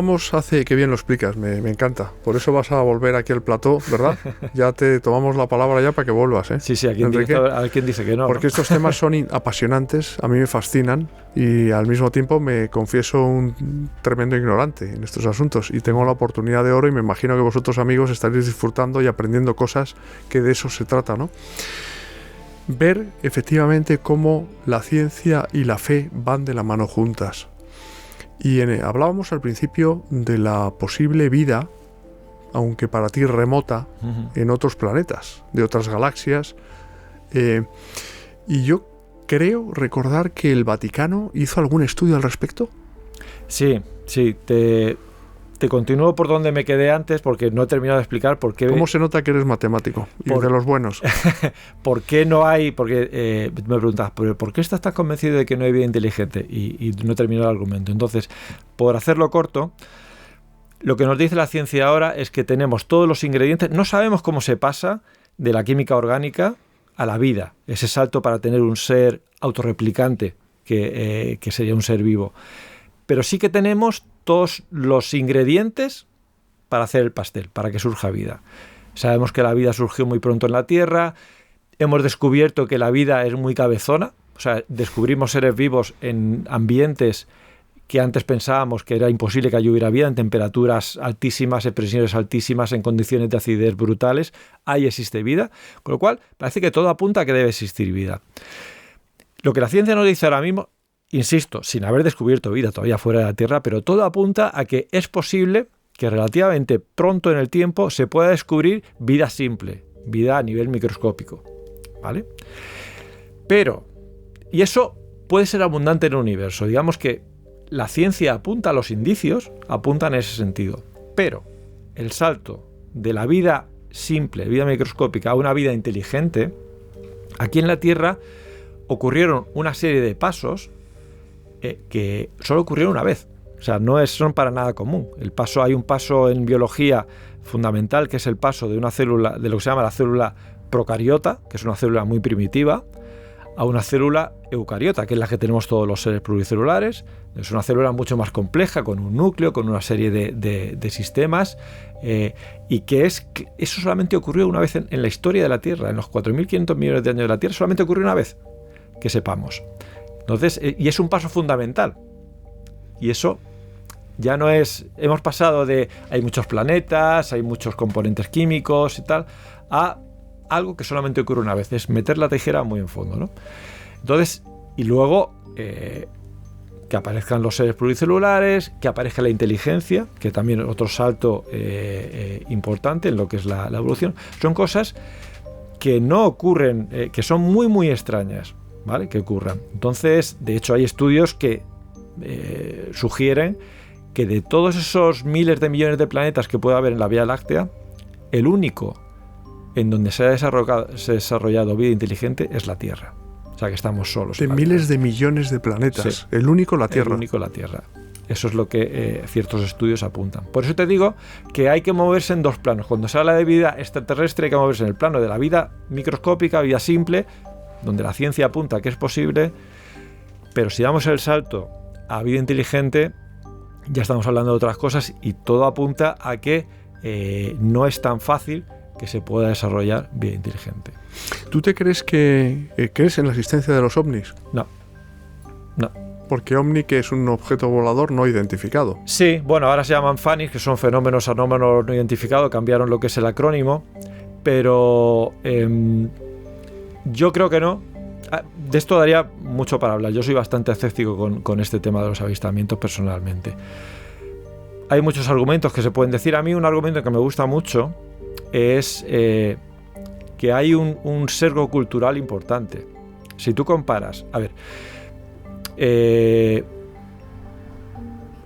hablábamos hace... Qué bien lo explicas, me encanta. Por eso vas a volver aquí al plató, ¿verdad? Ya te tomamos la palabra ya para que vuelvas, ¿eh? Sí, a quien dice que no. Porque estos temas son apasionantes, a mí me fascinan y al mismo tiempo me confieso un tremendo ignorante en estos asuntos y tengo la oportunidad de oro y me imagino que vosotros, amigos, estaréis disfrutando y aprendiendo cosas que de eso se trata, ¿no? Ver efectivamente cómo la ciencia y la fe van de la mano juntas. Y hablábamos al principio de la posible vida, aunque para ti remota, en otros planetas, de otras galaxias. Y yo creo recordar que el Vaticano hizo algún estudio al respecto. Sí, te continúo por donde me quedé antes porque no he terminado de explicar por qué... ¿Cómo se nota que eres matemático y de los buenos? ¿Por qué no hay...? Porque me preguntas, ¿por qué estás tan convencido de que no hay vida inteligente? Y no he terminado el argumento. Entonces, por hacerlo corto, lo que nos dice la ciencia ahora es que tenemos todos los ingredientes. No sabemos cómo se pasa de la química orgánica a la vida. Ese salto para tener un ser autorreplicante, que sería un ser vivo. Pero sí que tenemos todos los ingredientes para hacer el pastel, para que surja vida. Sabemos que la vida surgió muy pronto en la Tierra, hemos descubierto que la vida es muy cabezona, o sea, descubrimos seres vivos en ambientes que antes pensábamos que era imposible que allí hubiera vida, en temperaturas altísimas, en presiones altísimas, en condiciones de acidez brutales, ahí existe vida, con lo cual parece que todo apunta a que debe existir vida. Lo que la ciencia nos dice ahora mismo, insisto, sin haber descubierto vida todavía fuera de la Tierra, pero todo apunta a que es posible que relativamente pronto en el tiempo se pueda descubrir vida simple, vida a nivel microscópico, ¿vale? Pero, y eso puede ser abundante en el universo, digamos que la ciencia apunta, los indicios apuntan en ese sentido, pero el salto de la vida simple, vida microscópica, a una vida inteligente, aquí en la Tierra ocurrieron una serie de pasos que solo ocurrieron una vez. O sea, no son para nada común. Hay un paso en biología fundamental, que es el paso de una célula, de lo que se llama la célula procariota, que es una célula muy primitiva, a una célula eucariota, que es la que tenemos todos los seres pluricelulares. Es una célula mucho más compleja, con un núcleo, con una serie de sistemas, y que eso solamente ocurrió una vez en la historia de la Tierra. En los 4.500 millones de años de la Tierra solamente ocurrió una vez, que sepamos. Entonces, y es un paso fundamental. Y eso ya no es... Hemos pasado de hay muchos planetas, hay muchos componentes químicos y tal, a algo que solamente ocurre una vez. Es meter la tijera muy en fondo, ¿no? Entonces, y luego que aparezcan los seres pluricelulares, que aparezca la inteligencia, que también es otro salto importante en lo que es la evolución. Son cosas que no ocurren, que son muy, muy extrañas, ¿vale? Que ocurran. Entonces, de hecho, hay estudios que sugieren que de todos esos miles de millones de planetas que puede haber en la Vía Láctea, el único en donde se ha desarrollado vida inteligente es la Tierra. O sea, que estamos solos. De miles de millones de planetas. Sí. El único la Tierra. El único la Tierra. Eso es lo que ciertos estudios apuntan. Por eso te digo que hay que moverse en dos planos. Cuando se habla de vida extraterrestre hay que moverse en el plano de la vida microscópica, vida simple, donde la ciencia apunta que es posible, pero si damos el salto a vida inteligente, ya estamos hablando de otras cosas y todo apunta a que no es tan fácil que se pueda desarrollar vida inteligente. ¿Tú te crees crees en la existencia de los ovnis? No. Porque ovni, que es un objeto volador no identificado. Sí, bueno, ahora se llaman FANIS, que son fenómenos anómalos no identificados, cambiaron lo que es el acrónimo, pero yo creo que no. De esto daría mucho para hablar. Yo soy bastante escéptico con este tema de los avistamientos personalmente. Hay muchos argumentos que se pueden decir. A mí un argumento que me gusta mucho es que hay un sesgo cultural importante. Si tú comparas,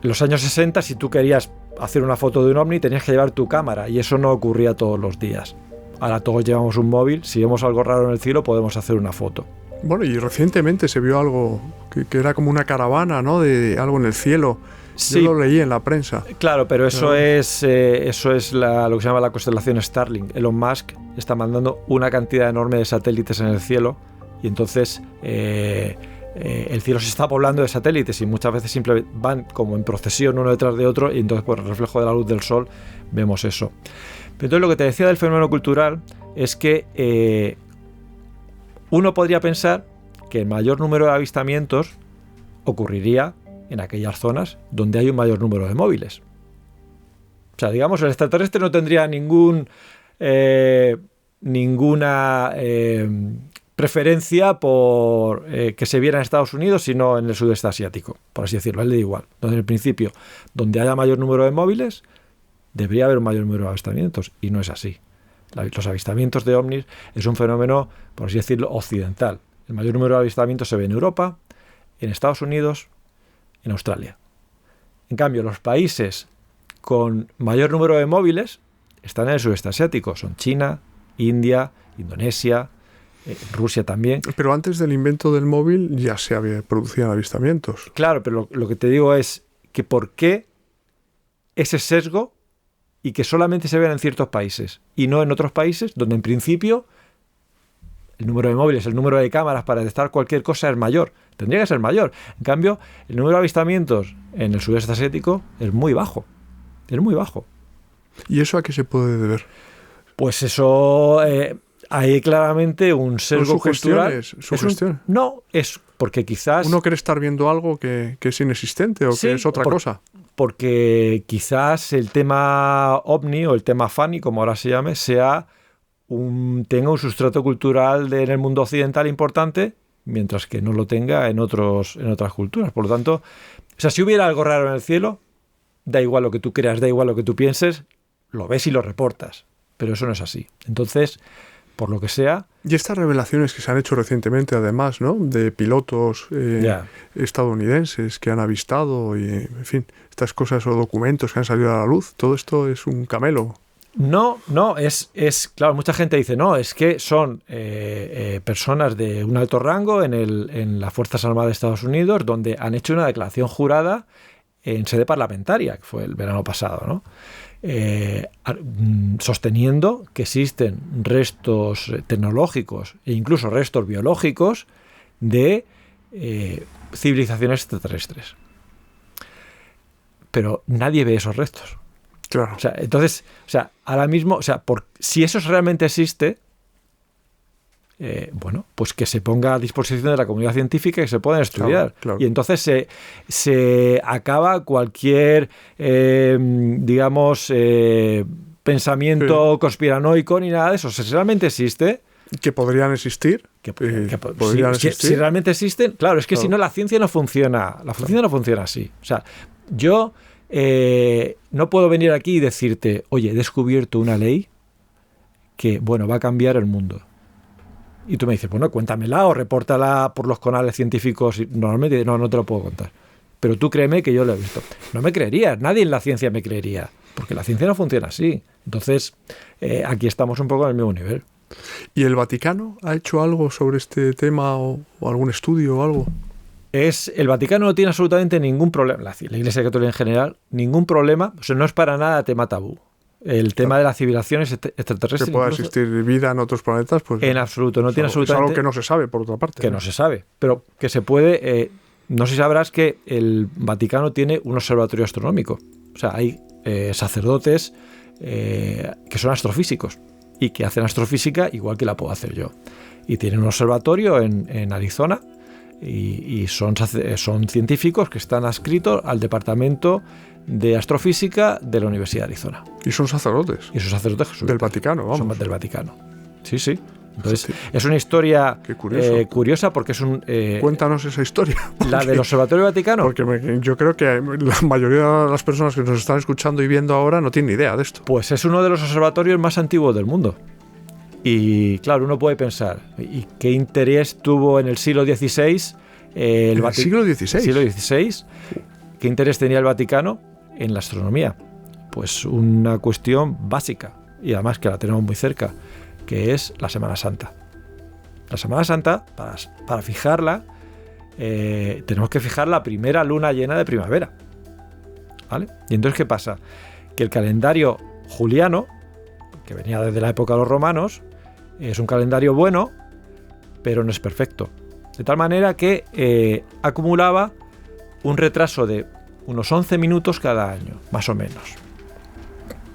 los años 60, si tú querías hacer una foto de un ovni tenías que llevar tu cámara y eso no ocurría todos los días. Ahora todos llevamos un móvil, si vemos algo raro en el cielo podemos hacer una foto. Bueno, y recientemente se vio algo que era como una caravana, ¿no? De algo en el cielo. Sí, yo lo leí en la prensa. Claro, pero eso es lo que se llama la constelación Starlink. Elon Musk está mandando una cantidad enorme de satélites en el cielo y entonces el cielo se está poblando de satélites y muchas veces simplemente van como en procesión uno detrás de otro y entonces por el reflejo de la luz del sol vemos eso. Pero entonces lo que te decía del fenómeno cultural es que uno podría pensar que el mayor número de avistamientos ocurriría en aquellas zonas donde hay un mayor número de móviles. O sea, digamos, el extraterrestre no tendría ninguna preferencia por que se viera en Estados Unidos, sino en el sudeste asiático, por así decirlo. A él le da igual. Entonces, en el principio, donde haya mayor número de móviles, debería haber un mayor número de avistamientos, y no es así. Los avistamientos de ovnis es un fenómeno, por así decirlo, occidental. El mayor número de avistamientos se ve en Europa, en Estados Unidos, en Australia. En cambio, los países con mayor número de móviles están en el sudeste asiático. Son China, India, Indonesia, Rusia también. Pero antes del invento del móvil ya se producían avistamientos. Claro, pero lo que te digo es que ¿por qué ese sesgo y que solamente se vean en ciertos países y no en otros países donde en principio el número de móviles, el número de cámaras para detectar cualquier cosa es mayor? Tendría que ser mayor. En cambio, el número de avistamientos en el sudeste asiático es muy bajo. Es muy bajo. ¿Y eso a qué se puede deber? Pues eso, hay claramente un sesgo cultural. ¿Sugestión? No, es porque quizás... ¿Uno quiere estar viendo algo que es inexistente o sí, que es otra cosa? Porque quizás el tema ovni o el tema FANI, como ahora se llame, tenga un sustrato cultural en el mundo occidental importante, mientras que no lo tenga en otras culturas. Por lo tanto, o sea, si hubiera algo raro en el cielo, da igual lo que tú creas, da igual lo que tú pienses, lo ves y lo reportas. Pero eso no es así. Entonces, por lo que sea... Y estas revelaciones que se han hecho recientemente, además, ¿no?, de pilotos estadounidenses que han avistado y, en fin, estas cosas o documentos que han salido a la luz, todo esto es un camelo. No, es claro, mucha gente dice, no, es que son personas de un alto rango en las Fuerzas Armadas de Estados Unidos, donde han hecho una declaración jurada en sede parlamentaria, que fue el verano pasado, ¿no? Sosteniendo que existen restos tecnológicos e incluso restos biológicos de civilizaciones extraterrestres. Pero nadie ve esos restos. Claro. O sea, entonces, ahora mismo, si eso realmente existe, bueno, pues que se ponga a disposición de la comunidad científica y que se puedan estudiar. Claro. Y entonces se acaba cualquier, pensamiento conspiranoico ni nada de eso. Si realmente existe... Que podrían existir. Si realmente existen, claro, es que si no la ciencia no funciona. La ciencia no funciona así. O sea, yo no puedo venir aquí y decirte, oye, he descubierto una ley que, bueno, va a cambiar el mundo. Y tú me dices, bueno, cuéntamela o repórtala por los canales científicos. Normalmente no te lo puedo contar. Pero tú créeme que yo lo he visto. No me creerías, nadie en la ciencia me creería, porque la ciencia no funciona así. Entonces, aquí estamos un poco en el mismo nivel. ¿Y el Vaticano ha hecho algo sobre este tema o algún estudio o algo? El Vaticano no tiene absolutamente ningún problema, la Iglesia Católica en general, ningún problema, o sea, no es para nada tema tabú. El tema de las civilizaciones extraterrestres. Que pueda existir vida en otros planetas, pues... En absoluto, no tiene absolutamente... Es algo que no se sabe, por otra parte. Que no se sabe, pero que se puede... no sé si sabrás que el Vaticano tiene un observatorio astronómico. O sea, hay sacerdotes que son astrofísicos y que hacen astrofísica igual que la puedo hacer yo. Y tienen un observatorio en Arizona y son científicos que están adscritos al departamento de astrofísica de la Universidad de Arizona. Y son sacerdotes. Y son sacerdotes del Vaticano, vamos. Son del Vaticano. Sí. Entonces, es una historia curiosa porque es un... Cuéntanos esa historia. La del Observatorio Vaticano. Porque yo creo que la mayoría de las personas que nos están escuchando y viendo ahora no tienen ni idea de esto. Pues es uno de los observatorios más antiguos del mundo. Y claro, uno puede pensar, ¿y qué interés tuvo en el siglo XVI el siglo XVI? ¿Qué interés tenía el Vaticano en la astronomía? Pues una cuestión básica, y además que la tenemos muy cerca, que es la Semana Santa. La Semana Santa, para fijarla, tenemos que fijar la primera luna llena de primavera, ¿vale? Y entonces, ¿qué pasa? Que el calendario juliano, que venía desde la época de los romanos, es un calendario bueno, pero no es perfecto. De tal manera que acumulaba un retraso de unos 11 minutos cada año, más o menos.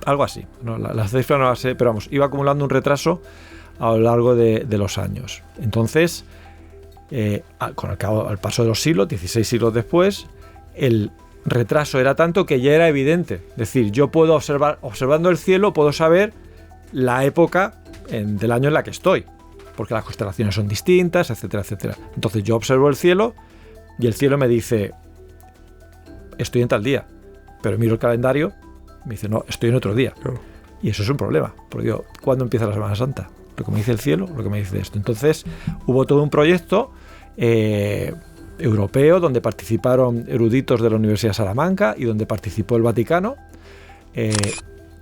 Algo así. No, la cifra no la sé, pero vamos, iba acumulando un retraso a lo largo de los años. Entonces, al paso de los siglos, 16 siglos después, el retraso era tanto que ya era evidente. Es decir, yo puedo observando el cielo, puedo saber la época del año en la que estoy, porque las constelaciones son distintas, etcétera, etcétera. Entonces yo observo el cielo y el cielo me dice, estoy en tal día, pero miro el calendario, me dice, no, estoy en otro día. Claro. Y eso es un problema, porque yo, ¿cuándo empieza la Semana Santa? Lo que me dice el cielo, lo que me dice esto. Entonces hubo todo un proyecto europeo donde participaron eruditos de la Universidad de Salamanca y donde participó el Vaticano,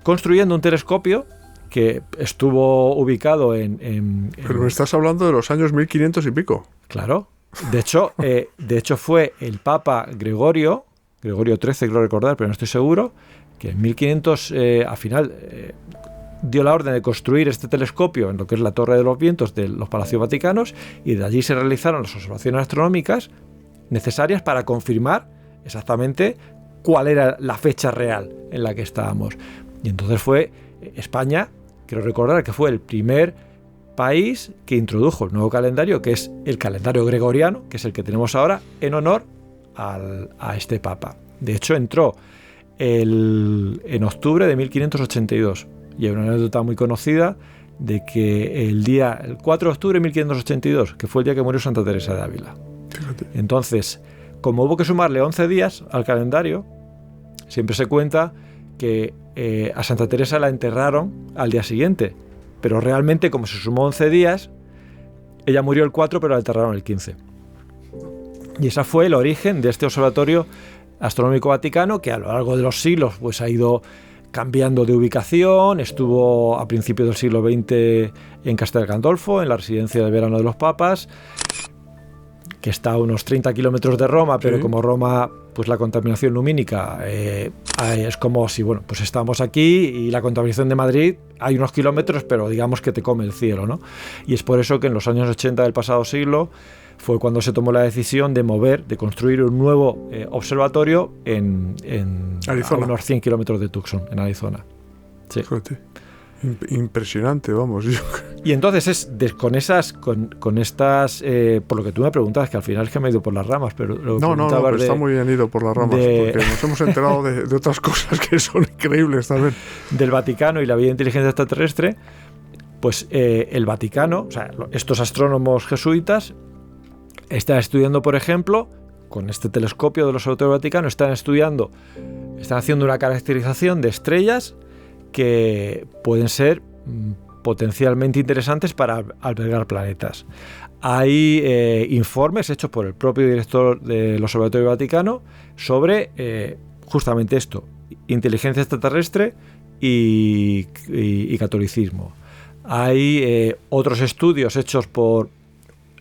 construyendo un telescopio que estuvo ubicado en... Pero me estás hablando de los años 1500 y pico. Claro. De hecho fue el Papa Gregorio XIII, creo recordar, pero no estoy seguro, que en 1500 al final dio la orden de construir este telescopio en lo que es la Torre de los Vientos de los Palacios Vaticanos, y de allí se realizaron las observaciones astronómicas necesarias para confirmar exactamente cuál era la fecha real en la que estábamos. Y entonces fue España, quiero recordar que fue el primer país que introdujo el nuevo calendario, que es el calendario gregoriano, que es el que tenemos ahora, en honor a este papa. De hecho, entró en octubre de 1582. Y hay una anécdota muy conocida de que el 4 de octubre de 1582, que fue el día que murió Santa Teresa de Ávila. Fíjate. Entonces, como hubo que sumarle 11 días al calendario, siempre se cuenta que a Santa Teresa la enterraron al día siguiente, pero realmente, como se sumó 11 días, ella murió el 4, pero la enterraron el 15. Y ese fue el origen de este Observatorio Astronómico Vaticano, que a lo largo de los siglos pues ha ido cambiando de ubicación. Estuvo a principios del siglo XX en Castel Gandolfo, en la residencia de verano de los papas, que está a unos 30 kilómetros de Roma, pero sí, como Roma, pues la contaminación lumínica es como si, bueno, pues estamos aquí, y la contaminación de Madrid hay unos kilómetros, pero digamos que te come el cielo, ¿no? Y es por eso que en los años 80 del pasado siglo fue cuando se tomó la decisión de construir un nuevo observatorio en Arizona, a unos 100 kilómetros de Tucson, en Arizona. Sí. Impresionante, vamos. Y entonces con estas, por lo que tú me preguntabas, que al final es que me he ido por las ramas, pero no, pero está muy bien ido por las ramas, porque nos hemos enterado de otras cosas que son increíbles también. Del Vaticano y la vida de inteligencia extraterrestre. Pues el Vaticano, o sea, estos astrónomos jesuitas están estudiando, por ejemplo, con este telescopio del Observatorio Vaticano, están haciendo una caracterización de estrellas que pueden ser potencialmente interesantes para albergar planetas. Hay informes hechos por el propio director del Observatorio Vaticano sobre justamente esto, inteligencia extraterrestre y catolicismo. Hay otros estudios hechos por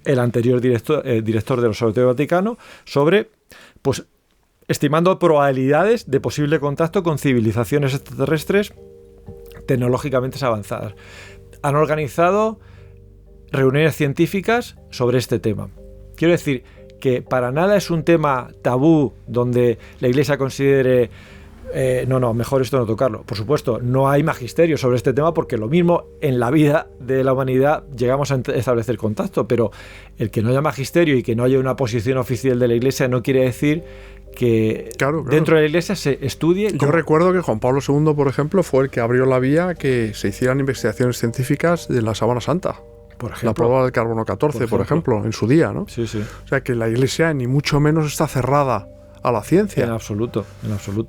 el anterior director del Observatorio Vaticano sobre, pues, estimando probabilidades de posible contacto con civilizaciones extraterrestres tecnológicamente avanzadas. Han organizado reuniones científicas sobre este tema. Quiero decir que para nada es un tema tabú donde la Iglesia considere mejor esto no tocarlo. Por supuesto, no hay magisterio sobre este tema, porque lo mismo en la vida de la humanidad llegamos a establecer contacto, pero el que no haya magisterio y que no haya una posición oficial de la Iglesia no quiere decir que dentro de la Iglesia se estudie. Yo recuerdo que Juan Pablo II, por ejemplo, fue el que abrió la vía que se hicieran investigaciones científicas de la Sábana Santa. Por ejemplo, la prueba del carbono 14, por ejemplo, en su día, ¿no? Sí, sí. O sea, que la Iglesia ni mucho menos está cerrada a la ciencia. En absoluto.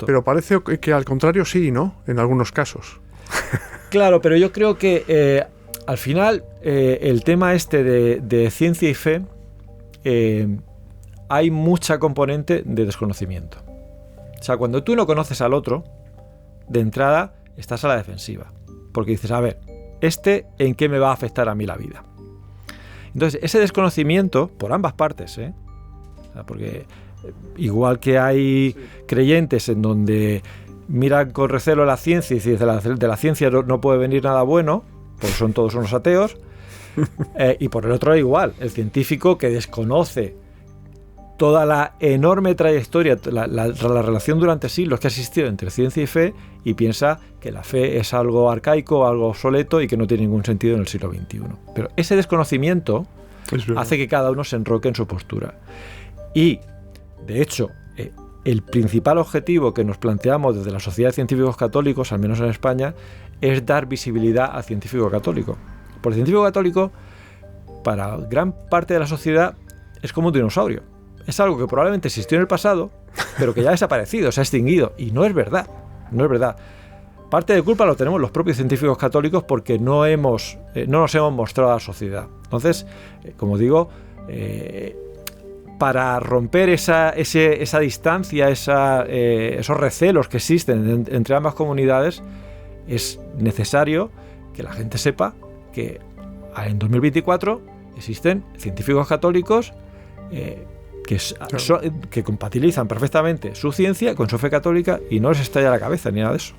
Pero parece que al contrario sí, ¿no? En algunos casos. Claro, pero yo creo que al final el tema de ciencia y fe, hay mucha componente de desconocimiento. O sea, cuando tú no conoces al otro, de entrada estás a la defensiva. Porque dices, a ver, ¿en qué me va a afectar a mí la vida? Entonces, ese desconocimiento, por ambas partes, o sea, porque igual que hay creyentes en donde miran con recelo la ciencia y dicen de la ciencia no puede venir nada bueno, porque son todos unos ateos, Y por el otro igual, el científico que desconoce toda la enorme trayectoria, la relación durante siglos que ha existido entre ciencia y fe, y piensa que la fe es algo arcaico, algo obsoleto y que no tiene ningún sentido en el siglo XXI. Pero ese desconocimiento hace que cada uno se enroque en su postura. Y, de hecho, el principal objetivo que nos planteamos desde la Sociedad de Científicos Católicos, al menos en España, es dar visibilidad al científico católico. Porque el científico católico, para gran parte de la sociedad, es como un dinosaurio. Es algo que probablemente existió en el pasado, pero que ya ha desaparecido, se ha extinguido. Y no es verdad, no es verdad. Parte de culpa lo tenemos los propios científicos católicos porque no nos hemos mostrado a la sociedad. Entonces, como digo, para romper esa distancia, esos recelos que existen entre ambas comunidades, es necesario que la gente sepa que en 2024 existen científicos católicos que compatibilizan perfectamente su ciencia con su fe católica y no les estalla la cabeza ni nada de eso.